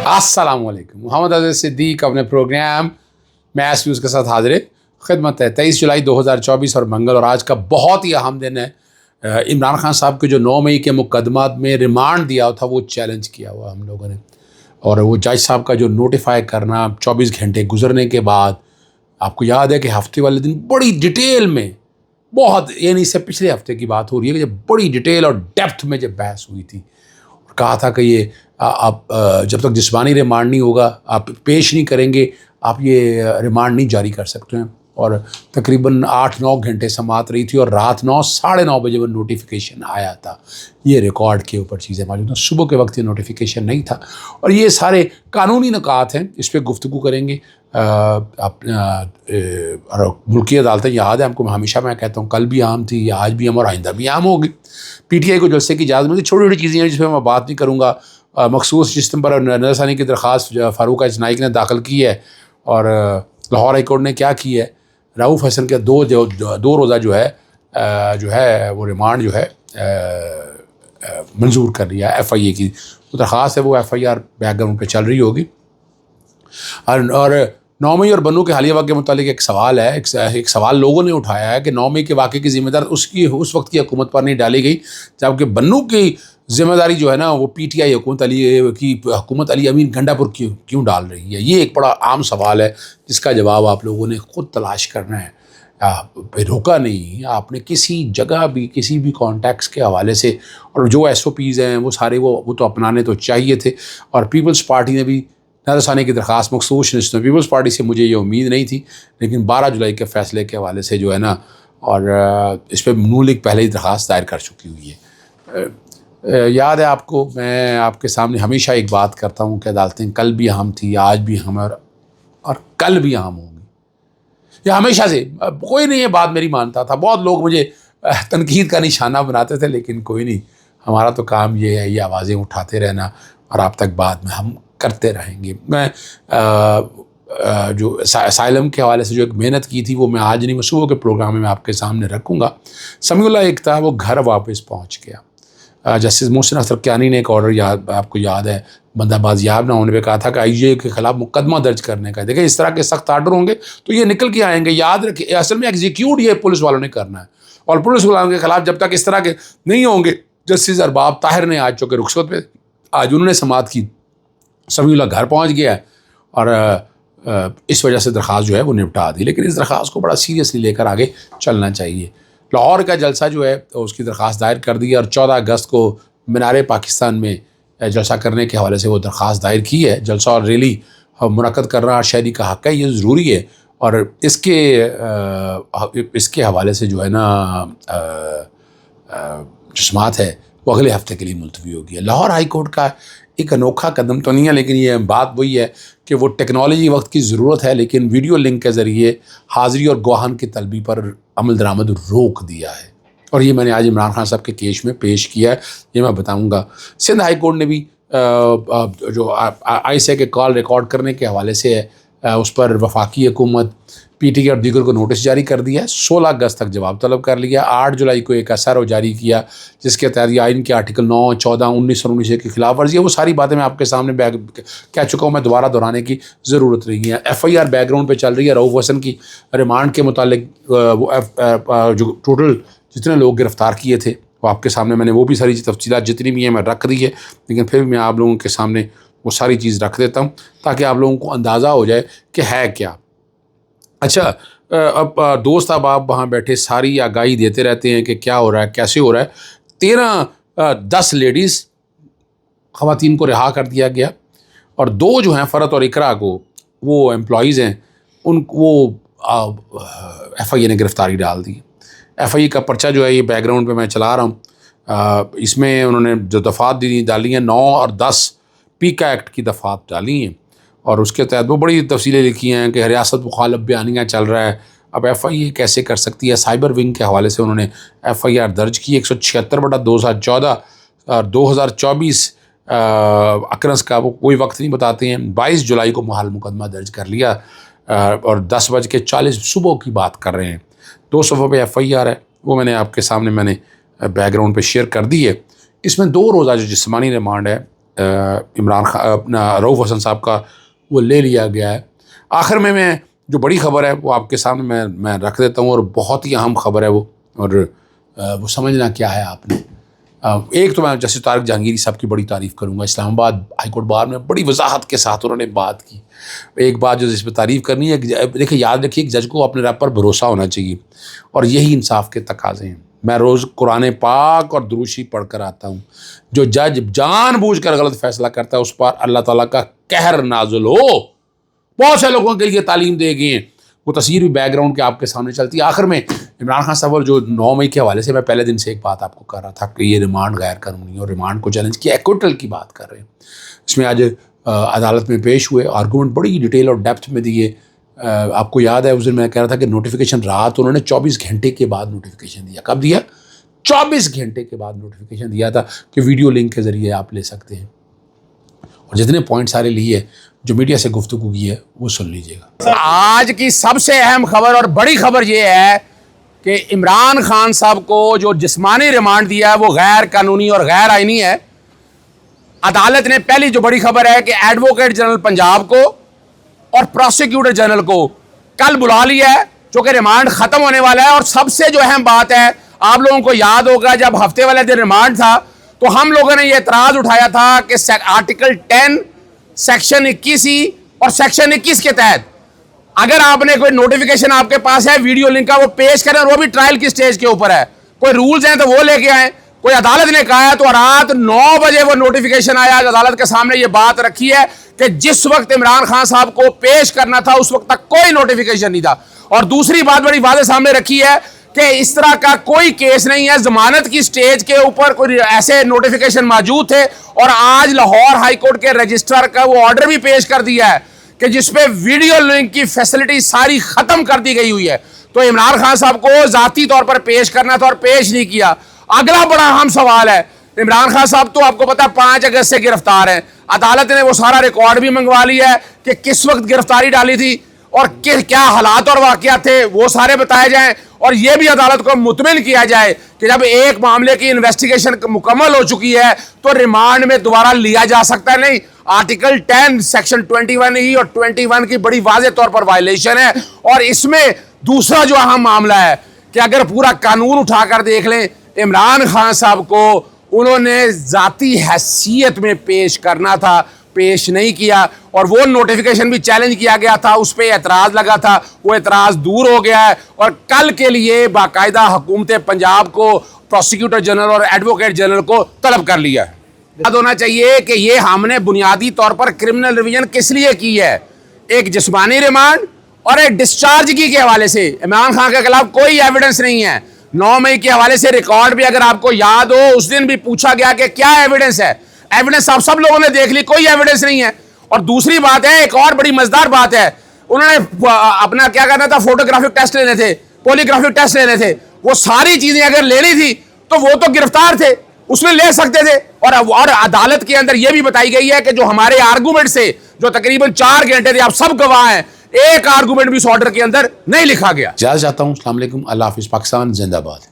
السلام علیکم. محمد عزیز صدیق اپنے پروگرام میس نیوز کے ساتھ حاضر خدمت ہے. 23 جولائی 2024 اور منگل، اور آج کا بہت ہی اہم دن ہے. عمران خان صاحب کے جو 9 مئی کے مقدمات میں ریمانڈ دیا تھا وہ چیلنج کیا ہوا ہم لوگوں نے، اور وہ جج صاحب کا جو نوٹیفائی کرنا 24 گھنٹے گزرنے کے بعد، آپ کو یاد ہے کہ ہفتے والے دن بڑی ڈیٹیل میں، بہت یعنی اس سے پچھلے ہفتے کی بات ہو رہی ہے کہ جب بڑی ڈیٹیل اور ڈیپتھ میں جب بحث ہوئی تھی، کہا تھا کہ یہ آپ جب تک جسمانی ریمانڈ نہیں ہوگا، آپ پیش نہیں کریں گے، آپ یہ ریمانڈ نہیں جاری کر سکتے ہیں. اور تقریباً 8-9 گھنٹے سماعت رہی تھی، اور رات 9-9:30 بجے وہ نوٹیفیکیشن آیا تھا. یہ ریکارڈ کے اوپر چیزیں موجود ہیں. صبح کے وقت یہ نوٹیفیکیشن نہیں تھا، اور یہ سارے قانونی نکات ہیں، اس پہ گفتگو کریں گے. ملکی عدالتیں یاد ہے ہم کو، ہمیشہ میں کہتا ہوں کل بھی عام تھی، آج بھی عام، اور آئندہ بھی عام ہوگی. پی ٹی آئی کو جلسے کی اجازت ملتی. چھوٹی چھوٹی چیزیں ہیں جس پہ میں بات نہیں کروں گا. مخصوص جسم پر نظر ثانی کی درخواست فاروق اجنائک نے داخل کی ہے، اور لاہور ہائی کورٹ نے کیا کی ہے، رؤوف حسن کے دو روزہ جو ہے وہ ریمانڈ جو ہے منظور کر لیا. ایف آئی اے کی درخواست ہے، وہ F I R background پہ چل رہی ہوگی. اور 9 مئی اور بنو کے حالیہ واقعے کے متعلق ایک سوال ہے، ایک سوال لوگوں نے اٹھایا ہے کہ 9 مئی کے واقعے کی ذمہ دار اس وقت کی حکومت پر نہیں ڈالی گئی، جبکہ بنو کی ذمہ داری جو ہے نا وہ پی ٹی آئی حکومت علی امین گنڈا پر کیوں ڈال رہی ہے. یہ ایک بڑا عام سوال ہے جس کا جواب آپ لوگوں نے خود تلاش کرنا ہے. روکا نہیں آپ نے کسی جگہ بھی، کسی بھی کانٹیکس کے حوالے سے، اور جو ایس او پیز ہیں وہ سارے وہ تو اپنانے تو چاہیے تھے. اور پیپلز پارٹی نے بھی نظر ثانی کی درخواست مخصوص نشستوں، پیپلز پارٹی سے مجھے یہ امید نہیں تھی، لیکن 12 جولائی کے فیصلے کے حوالے سے جو ہے نا، اور اس پہ نون لیگ پہلے ہی درخواست دائر کر چکی ہوئی ہے. یاد ہے آپ کو، میں آپ کے سامنے ہمیشہ ایک بات کرتا ہوں کہ عدالتیں کل بھی اہم تھی، آج بھی اہم، اور کل بھی اہم ہوں گی. یہ ہمیشہ سے کوئی نہیں یہ بات میری مانتا تھا، بہت لوگ مجھے تنقید کا نشانہ بناتے تھے، لیکن کوئی نہیں، ہمارا تو کام یہ ہے، یہ آوازیں اٹھاتے رہنا، اور آپ تک بعد میں ہم کرتے رہیں گے. میں جو اسائلم کے حوالے سے جو ایک محنت کی تھی وہ میں آج نہیں، صبح کے پروگرام میں آپ کے سامنے رکھوں گا. سمیع اللہ ایک تھا، وہ گھر واپس پہنچ گیا. جسٹس محسن اختر کیانی نے ایک آرڈر آپ کو یاد ہے، بندہ بازیاب نہ ہونے پہ کہا تھا کہ آئی جی اے کے خلاف مقدمہ درج کرنے کا. دیکھیں اس طرح کے سخت آرڈر ہوں گے تو یہ نکل کے آئیں گے. یاد رکھیں اصل میں ایگزیکیوٹ یہ پولیس والوں نے کرنا ہے، اور پولیس والوں کے خلاف جب تک اس طرح کے نہیں ہوں گے. جسٹس ارباب طاہر نے آج چونکہ رخصت پہ، آج انہوں نے سماعت کی. سمیع اللہ گھر پہنچ گیا ہے، اور اس وجہ سے درخواست جو ہے وہ نپٹا دی. لیکن اس درخواست کو بڑا سیریسلی لے کر آگے چلنا چاہیے. لاہور کا جلسہ جو ہے اس کی درخواست دائر کر دی، اور 14 اگست کو مینار پاکستان میں جلسہ کرنے کے حوالے سے وہ درخواست دائر کی ہے. جلسہ اور ریلی منعقد کرنا شہری کا حق ہے، یہ ضروری ہے. اور اس کے حوالے سے جو ہے نا جو سماعت ہے وہ اگلے ہفتے کے لیے ملتوی ہوگی. لاہور ہائی کورٹ کا ایک انوکھا قدم تو نہیں ہے، لیکن یہ بات وہی ہے کہ وہ ٹیکنالوجی وقت کی ضرورت ہے، لیکن ویڈیو لنک کے ذریعے حاضری اور گواہان کی طلبی پر عمل درآمد روک دیا ہے. اور یہ میں نے آج عمران خان صاحب کے کیس میں پیش کیا ہے، یہ میں بتاؤں گا. سندھ ہائی کورٹ نے بھی جو آئی سے کے کال ریکارڈ کرنے کے حوالے سے ہے، اس پر وفاقی حکومت، پی ٹی کے اور دیگر کو نوٹس جاری کر دیا ہے. 16 اگست تک جواب طلب کر لیا. 8 جولائی کو ایک SRO جاری کیا جس کے تحت آئین کے آرٹیکل 9، 14، 19 اور 19 کی خلاف ورزی ہے. وہ ساری باتیں میں آپ کے سامنے کہہ چکا ہوں، میں دوبارہ دہرانے کی ضرورت نہیں ہے. F I R background پہ چل رہی ہے. رؤوف حسن کی ریمانڈ کے متعلق وہ جو ٹوٹل جتنے لوگ گرفتار کیے تھے وہ آپ کے سامنے میں نے وہ بھی ساری تفصیلات جتنی بھی ہیں میں رکھ دی ہے، لیکن پھر بھی میں آپ لوگوں کے سامنے وہ ساری چیز رکھ دیتا ہوں تاکہ آپ لوگوں کو اندازہ ہو جائے کہ ہے کیا. اچھا، اب دوست احباب وہاں بیٹھے ساری آگاہی دیتے رہتے ہیں کہ کیا ہو رہا ہے، کیسے ہو رہا ہے. 10 لیڈیز خواتین کو رہا کر دیا گیا، اور 2 جو ہیں فرت اور اقرا کو، وہ امپلائیز ہیں، ان وہ ایف آئی اے نے گرفتاری ڈال دی. ایف آئی اے کا پرچہ جو ہے یہ بیک گراؤنڈ پہ میں چلا رہا ہوں. اس میں انہوں نے جو دفعات ڈالی ہیں 9 اور 10 پیکا ایکٹ کی دفعات ڈالی ہیں، اور اس کے تحت وہ بڑی تفصیلیں لکھی ہیں کہ ریاست مخالف بیانیہ چل رہا ہے. اب ایف آئی اے کیسے کر سکتی ہے؟ سائبر ونگ کے حوالے سے انہوں نے ایف آئی آر درج کی 176/2014 اور 2024 اکرنس کا وہ کوئی وقت نہیں بتاتے ہیں. 22 جولائی کو محال مقدمہ درج کر لیا، اور 10:40 صبح کی بات کر رہے ہیں. 2 صفحوں پہ ایف آئی آر ہے، وہ میں نے آپ کے سامنے بیک گراؤنڈ پہ شیئر کر دی ہے. اس میں 2 روزہ جو جسمانی ریمانڈ ہے عمران خان اپنا رؤوف حسن صاحب کا وہ لے لیا گیا ہے. آخر میں جو بڑی خبر ہے وہ آپ کے سامنے میں رکھ دیتا ہوں, اور بہت ہی اہم خبر ہے وہ, اور وہ سمجھنا کیا ہے آپ نے. ایک تو میں جسٹس طارق جہانگیری صاحب کی بڑی تعریف کروں گا. اسلام آباد ہائی کورٹ بار میں بڑی وضاحت کے ساتھ انہوں نے بات کی. ایک بات جو جس پہ تعریف کرنی ہے, دیکھیں یاد رکھیے ایک جج کو اپنے رب پر بھروسہ ہونا چاہیے, اور یہی انصاف کے تقاضے ہیں. میں روز قرآن پاک اور دروشی پڑھ کر آتا ہوں. جو جج جان بوجھ کر غلط فیصلہ کرتا ہے اس پر اللہ تعالیٰ کا قہر نازل ہو. بہت سے لوگوں کے لیے تعلیم دے گئے ہیں, وہ تصویر بھی بیک گراؤنڈ کے آپ کے سامنے چلتی ہے. آخر میں عمران خان صاحب جو 9 مئی کے حوالے سے میں پہلے دن سے ایک بات آپ کو کر رہا تھا کہ یہ ریمانڈ غیر قانونی, اور ریمانڈ کو چیلنج کیا, ایکوٹل کی بات کر رہے ہیں. اس میں آج عدالت میں پیش ہوئے, آرگومنٹ بڑی ڈیٹیل اور ڈیپتھ میں دیے. آپ کو یاد ہے اس دن میں کہہ رہا تھا کہ نوٹیفیکیشن رات انہوں نے 24 گھنٹے کے بعد نوٹیفیکیشن دیا. کب دیا؟ 24 گھنٹے کے بعد نوٹیفیکیشن دیا تھا کہ ویڈیو لنک کے ذریعے آپ لے سکتے ہیں. اور جتنے پوائنٹ سارے لیے جو میڈیا سے گفتگو کی ہے وہ سن لیجیے گا. آج کی سب سے اہم خبر اور بڑی خبر یہ ہے کہ عمران خان صاحب کو جو جسمانی ریمانڈ دیا ہے وہ غیر قانونی اور غیر آئینی ہے. عدالت نے پہلی جو بڑی خبر ہے کہ ایڈوکیٹ جنرل پنجاب کو اور پروسیکیوٹر جنرل کو کل بلا لیا ہے, چونکہ ریمانڈ ختم ہونے والا ہے. اور سب سے جو اہم بات ہے, آپ لوگوں کو یاد ہوگا جب ہفتے والے دن ریمانڈ تھا تو ہم لوگوں نے یہ اعتراض اٹھایا تھا کہ آرٹیکل 10 سیکشن 21 اور سیکشن 21 کے تحت اگر آپ نے کوئی نوٹیفیکیشن آپ کے پاس ہے ویڈیو لنک کا وہ پیش کریں, اور وہ بھی ٹرائل کی سٹیج کے اوپر ہے. کوئی رولز ہیں تو وہ لے کے آئیں. کوئی عدالت نے کہا ہے تو رات 9 بجے وہ نوٹیفیکیشن آیا. عدالت کے سامنے یہ بات رکھی ہے کہ جس وقت عمران خان صاحب کو پیش کرنا تھا اس وقت تک کوئی نوٹیفیکیشن نہیں تھا. اور دوسری بات بڑی واضح سامنے رکھی ہے کہ اس طرح کا کوئی کیس نہیں ہے. ضمانت کی سٹیج کے اوپر کوئی ایسے نوٹیفیکیشن موجود تھے, اور آج لاہور ہائی کورٹ کے رجسٹرار کا وہ آرڈر بھی پیش کر دیا ہے کہ جس پہ ویڈیو لنک کی فیسلٹی ساری ختم کر دی گئی ہوئی ہے. تو عمران خان صاحب کو ذاتی طور پر پیش کرنا تھا اور پیش نہیں کیا. اگلا بڑا اہم سوال ہے, عمران خان صاحب تو آپ کو پتا 5 اگست سے گرفتار ہیں. عدالت نے وہ سارا ریکارڈ بھی منگوا لیا ہے کہ کس وقت گرفتاری ڈالی تھی اور کیا حالات اور واقعات تھے وہ سارے بتائے جائیں, اور یہ بھی عدالت کو مطمئن کیا جائے کہ جب ایک معاملے کی انویسٹیگیشن مکمل ہو چکی ہے تو ریمانڈ میں دوبارہ لیا جا سکتا ہے. نہیں, آرٹیکل 10 سیکشن 21 اور 21 کی بڑی واضح طور پر وائلیشن ہے. اور اس میں دوسرا جو اہم معاملہ ہے کہ اگر پورا قانون اٹھا کر دیکھ لیں, عمران خان صاحب کو انہوں نے ذاتی حیثیت میں پیش کرنا تھا, پیش نہیں کیا, اور وہ نوٹیفیکیشن بھی چیلنج کیا گیا تھا, اس پہ اعتراض لگا تھا, وہ اعتراض دور ہو گیا ہے. اور کل کے لیے باقاعدہ حکومت پنجاب کو پروسیکیوٹر جنرل اور ایڈوکیٹ جنرل کو طلب کر لیا ہے. یاد ہونا چاہیے کہ یہ ہم نے بنیادی طور پر کرمنل ریویژن کس لیے کی ہے, ایک جسمانی ریمانڈ اور ایک ڈسچارج کی کے حوالے سے. عمران خان کے خلاف کوئی ایویڈنس نہیں ہے. 9 مئی کے حوالے سے ریکارڈ بھی اگر آپ کو یاد ہو اس دن بھی پوچھا گیا کہ کیا ایویڈنس ہے. ایویڈنس آپ سب لوگوں نے دیکھ لی, کوئی ایویڈنس نہیں ہے. اور دوسری بات ہے, ایک اور بڑی مزدار بات ہے, انہوں نے اپنا کیا کرنا تھا, فوٹوگرافک ٹیسٹ لینے تھے, پولیگرافک ٹیسٹ لینے تھے. وہ ساری چیزیں اگر لینی تھی تو وہ تو گرفتار تھے, اس میں لے سکتے تھے. اور عدالت کے اندر یہ بھی بتائی گئی ہے کہ جو ہمارے آرگومنٹ سے جو تقریباً 4 گھنٹے تھے, آپ سب گواہ ہیں, ایک آرگومنٹ بھی اس آرڈر کے اندر نہیں لکھا گیا. جاتا ہوں. السلام علیکم, اللہ حافظ. پاکستان زندہ باد.